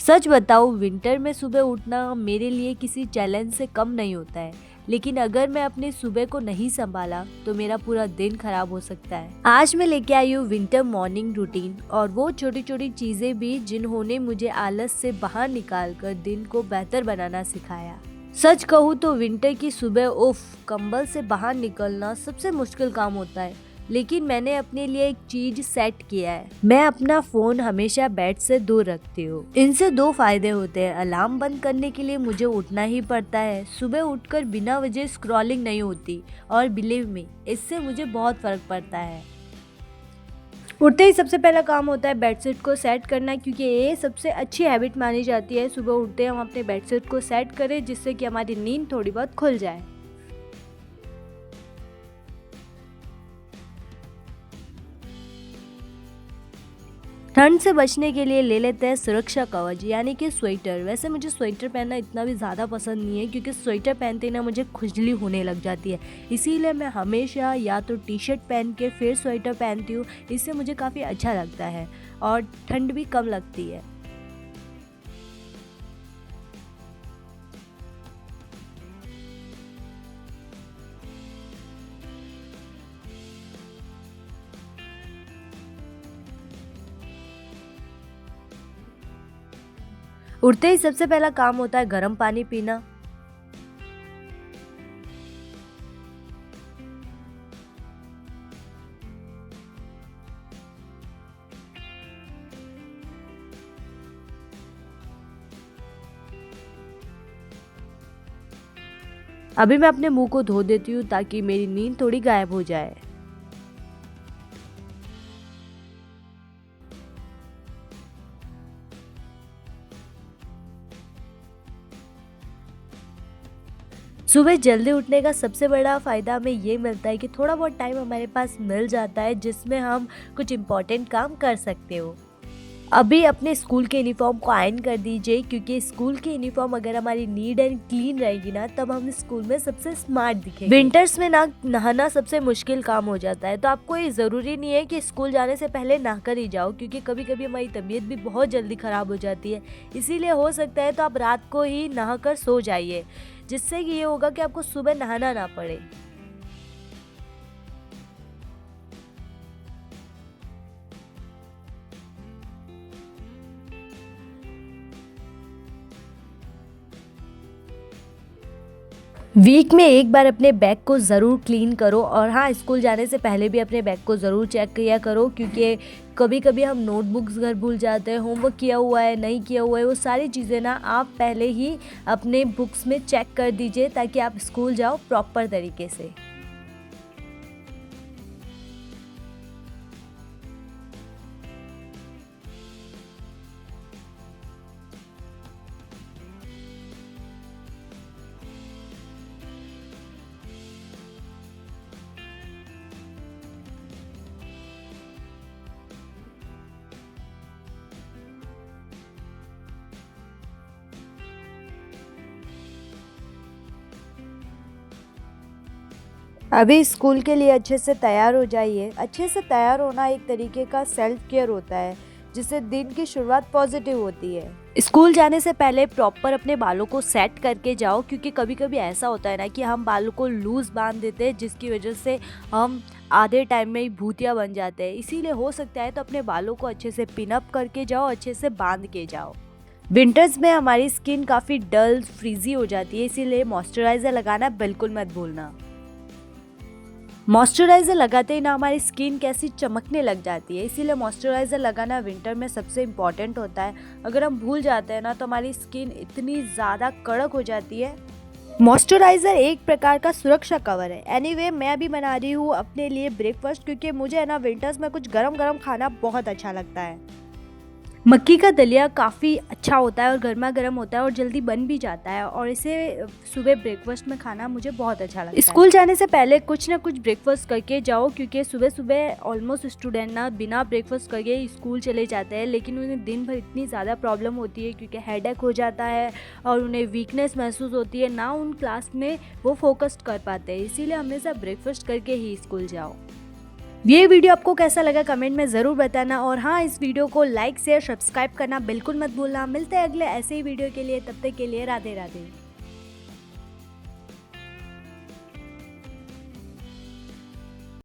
सच बताऊँ, विंटर में सुबह उठना मेरे लिए किसी चैलेंज से कम नहीं होता है। लेकिन अगर मैं अपनी सुबह को नहीं संभाला तो मेरा पूरा दिन खराब हो सकता है। आज मैं लेके आई हूँ विंटर मॉर्निंग रूटीन और वो छोटी छोटी चीजें भी जिन्होंने मुझे आलस से बाहर निकाल कर दिन को बेहतर बनाना सिखाया। सच कहूँ तो विंटर की सुबह कंबल से बाहर निकलना सबसे मुश्किल काम होता है। लेकिन मैंने अपने लिए एक चीज सेट किया है, मैं अपना फोन हमेशा बेड से दूर रखती हूँ। इनसे दो फायदे होते हैं। अलार्म बंद करने के लिए मुझे उठना ही पड़ता है, सुबह उठकर बिना वजह स्क्रॉलिंग नहीं होती। और बिलीव मी, इससे मुझे बहुत फर्क पड़ता है। उठते ही सबसे पहला काम होता है बेडशीट को सेट करना, क्योंकि ये सबसे अच्छी हैबिट मानी जाती है। सुबह उठते हम अपने बेडशीट को सेट करें जिससे कि हमारी नींद थोड़ी बहुत खुल जाए। ठंड से बचने के लिए ले लेते हैं सुरक्षा कवच यानी कि स्वेटर। वैसे मुझे स्वेटर पहनना इतना भी ज़्यादा पसंद नहीं है, क्योंकि स्वेटर पहनते ही ना मुझे खुजली होने लग जाती है। इसीलिए मैं हमेशा या तो टी शर्ट पहन के फिर स्वेटर पहनती हूँ। इससे मुझे काफ़ी अच्छा लगता है और ठंड भी कम लगती है। उठते ही सबसे पहला काम होता है गर्म पानी पीना। अभी मैं अपने मुंह को धो देती हूँ ताकि मेरी नींद थोड़ी गायब हो जाए। सुबह जल्दी उठने का सबसे बड़ा फ़ायदा हमें ये मिलता है कि थोड़ा बहुत टाइम हमारे पास मिल जाता है जिसमें हम कुछ इम्पोर्टेंट काम कर सकते हो। अभी अपने स्कूल के यूनिफॉर्म को आयरन कर दीजिए, क्योंकि स्कूल की यूनिफॉर्म अगर हमारी नीट एंड क्लीन रहेगी ना तब हम स्कूल में सबसे स्मार्ट दिखेंगे। विंटर्स में ना नहाना सबसे मुश्किल काम हो जाता है, तो आपको ये ज़रूरी नहीं है कि स्कूल जाने से पहले नहाकर ही जाओ, क्योंकि कभी कभी हमारी तबीयत भी बहुत जल्दी ख़राब हो जाती है। इसीलिए हो सकता है तो आप रात को ही नहाकर सो जाइए, जिससे कि ये होगा कि आपको सुबह नहाना ना पड़े। वीक में एक बार अपने बैग को ज़रूर क्लीन करो, और हाँ, स्कूल जाने से पहले भी अपने बैग को ज़रूर चेक किया करो, क्योंकि कभी कभी हम नोटबुक्स घर भूल जाते हैं, होमवर्क किया हुआ है नहीं किया हुआ है, वो सारी चीज़ें ना आप पहले ही अपने बुक्स में चेक कर दीजिए ताकि आप स्कूल जाओ प्रॉपर तरीके से। अभी स्कूल के लिए अच्छे से तैयार हो जाइए। अच्छे से तैयार होना एक तरीके का सेल्फ केयर होता है, जिससे दिन की शुरुआत पॉजिटिव होती है। स्कूल जाने से पहले प्रॉपर अपने बालों को सेट करके जाओ, क्योंकि कभी कभी ऐसा होता है ना कि हम बालों को लूज बांध देते हैं, जिसकी वजह से हम आधे टाइम में ही भूतिया बन जाते हैं। इसीलिए हो सकता है तो अपने बालों को अच्छे से पिन अप करके जाओ, अच्छे से बांध के जाओ। विंटर्स में हमारी स्किन काफ़ी डल फ्रीजी हो जाती है, इसीलिए मॉइस्चराइज़र लगाना बिल्कुल मत भूलना। मॉइस्चराइज़र लगाते ही ना हमारी स्किन कैसी चमकने लग जाती है, इसीलिए मॉइस्चराइज़र लगाना विंटर में सबसे इम्पॉर्टेंट होता है। अगर हम भूल जाते हैं ना तो हमारी स्किन इतनी ज़्यादा कड़क हो जाती है। मॉइस्चराइज़र एक प्रकार का सुरक्षा कवर है। एनीवे, मैं अभी बना रही हूँ अपने लिए ब्रेकफास्ट, क्योंकि मुझे है ना विंटर्स में कुछ गरम गरम खाना बहुत अच्छा लगता है। मक्की का दलिया काफ़ी अच्छा होता है और गर्मा गर्म होता है और जल्दी बन भी जाता है, और इसे सुबह ब्रेकफास्ट में खाना मुझे बहुत अच्छा लगता है। स्कूल जाने से पहले कुछ ना कुछ ब्रेकफास्ट करके जाओ, क्योंकि सुबह सुबह ऑलमोस्ट स्टूडेंट ना बिना ब्रेकफास्ट करके स्कूल चले जाते हैं, लेकिन उन्हें दिन भर इतनी ज़्यादा प्रॉब्लम होती है, क्योंकि हेडेक हो जाता है और उन्हें वीकनेस महसूस होती है, ना उन क्लास में वो फोकस्ड कर पाते हैं। इसीलिए हमेशा ब्रेकफास्ट करके ही स्कूल जाओ। ये वीडियो आपको कैसा लगा कमेंट में ज़रूर बताना, और हाँ, इस वीडियो को लाइक शेयर सब्सक्राइब करना बिल्कुल मत भूलना। मिलते हैं अगले ऐसे ही वीडियो के लिए, तब तक के लिए राधे राधे।